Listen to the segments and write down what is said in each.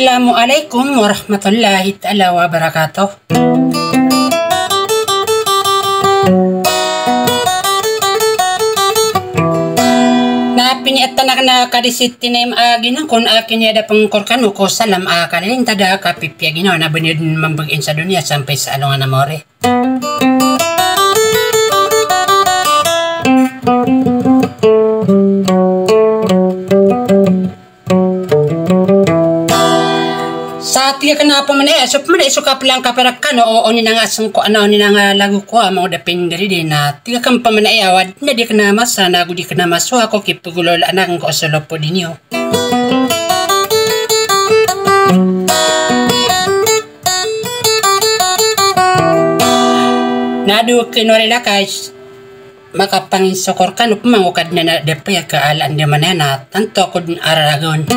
Assalamualaikum warahmatullahi ta'ala wabarakatuh. Piniatan na kadisitin na yung aginang kung akin yada pangkorkan ko salam akalin tada kapipya ginawa na bunid mambagin sa dunia sampai sa alungan na more. Sa tiya ka na po man sup man suka pelang kaparak ka no o ni nga asong ko ano ni nga lagu ko mga dependeri din na tiya kang pamanay awad na di ka na masa na gudi ka na maso ako kipugulol anak ko solo po dinyo. Nadu kinorela guys makapangisokor ka no pumangukad na depaya ka alaan di manana tanto ko din araragon.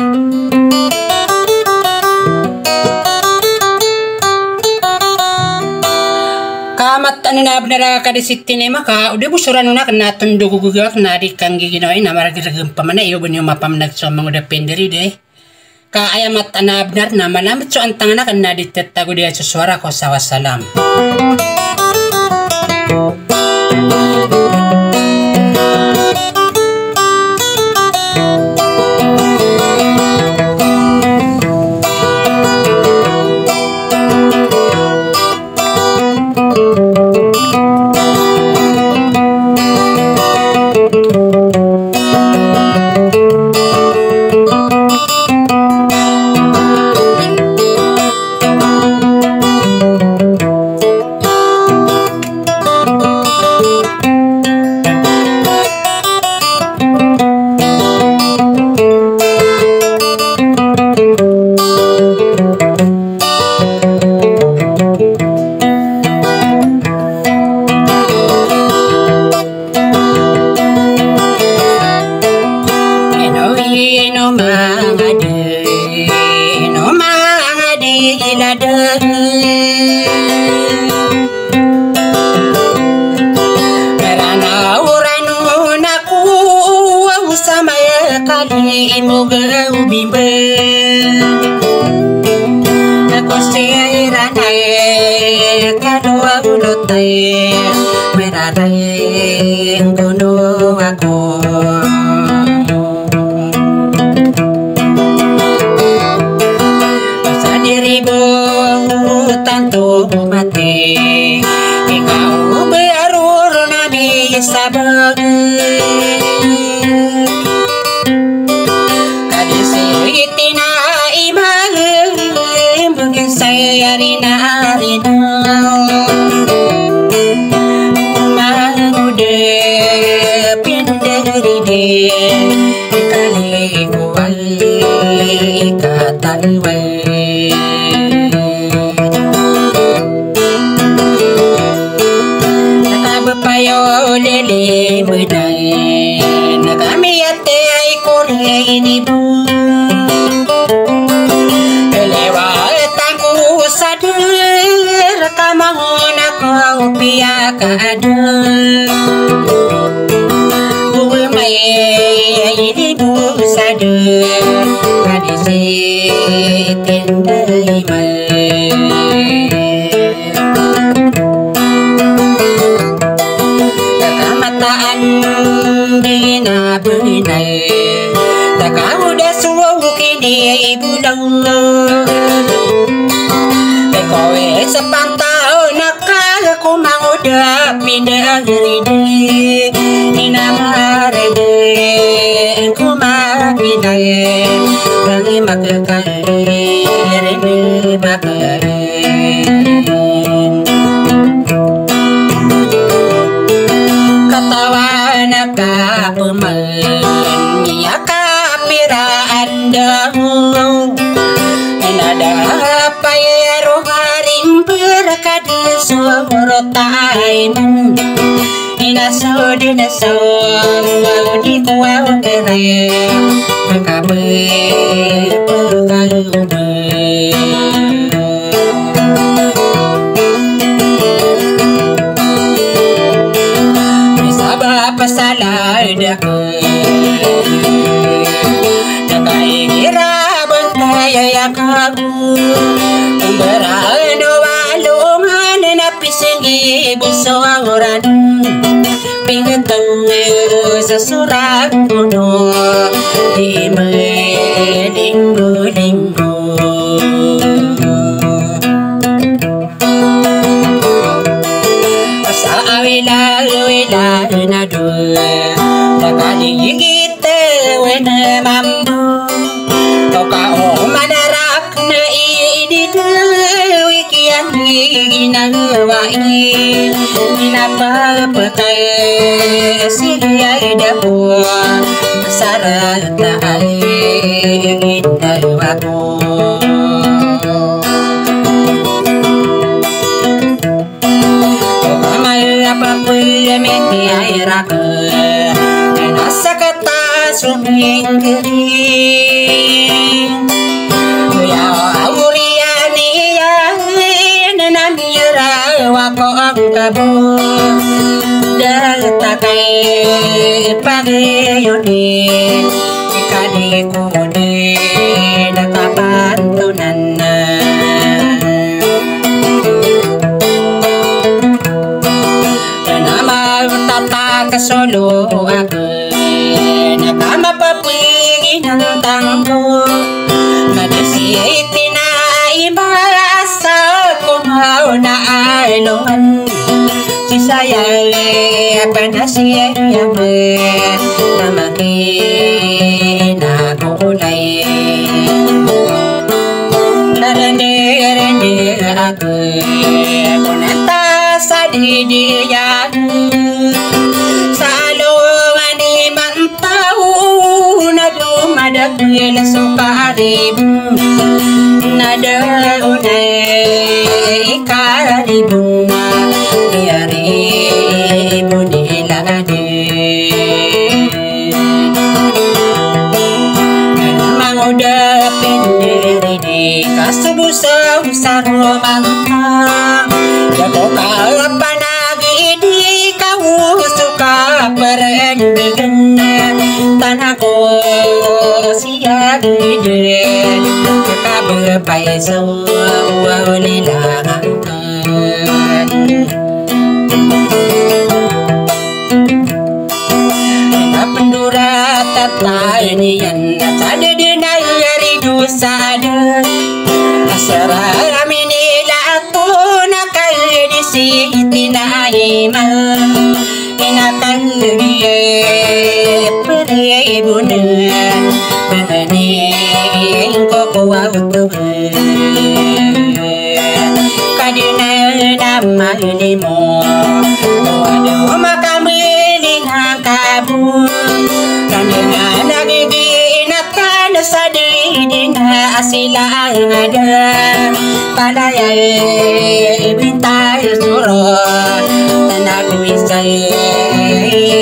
Kamat ano na abnara kadisitin na maka udah busuran na kena tundog gugak na di kang giginoy na maragiragam pa man iyo bunyo mapamnag so mga dependeri de ka ayamat ana abnar na malamit so antang na kena ditetago dia suara ko sa wassalam. Nakaingira bantay kagu berano walungan na pisingi busoran pingatang sa surat puno di linggo-linggo sa awila na dua nakaligit wena mambo kau manarak na ikian ginawai ginapapakai siya dapo sarat na ginawa ko Meti aira ke nasa kata suming kering ya auriani ya nanamira wako angkabo datakai pagayoni ikadi kude nakapantunan kasolo ako nakamapapigin ang tanggo kadasi itinaibasa kung hao na ailoan si sayay panasiyay yame namakin nakulay narende ako kunanta sa didiyan Madagil sukarib nadaunay ikaribun diaribun iladin mangudapin diri di kasubusaw sa romanta yato kapanagi di kau suka perendigan tanako siya gede kababay sa walilangan napendura tatay niyan sada dinayari dusada asarami nila ato nakaldisi itinayma inakalliye peribunan Pagani ko kuwautuhan kadina namahili mo Tuwado makamili ng kabun kanina nagiginatan sa didi na sila ang ada Palayay ibintay suro Tanaguisay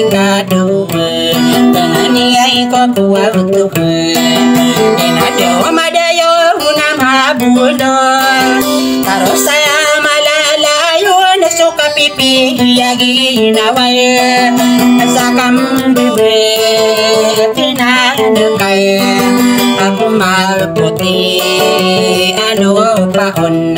kaduhan Tanganiyay ko kuwautuhan Inadaw madayo na mabulon Taro saya malalayo na suka pipi Yaginaway sa kambibe Tinanakay Ako maputi ano paon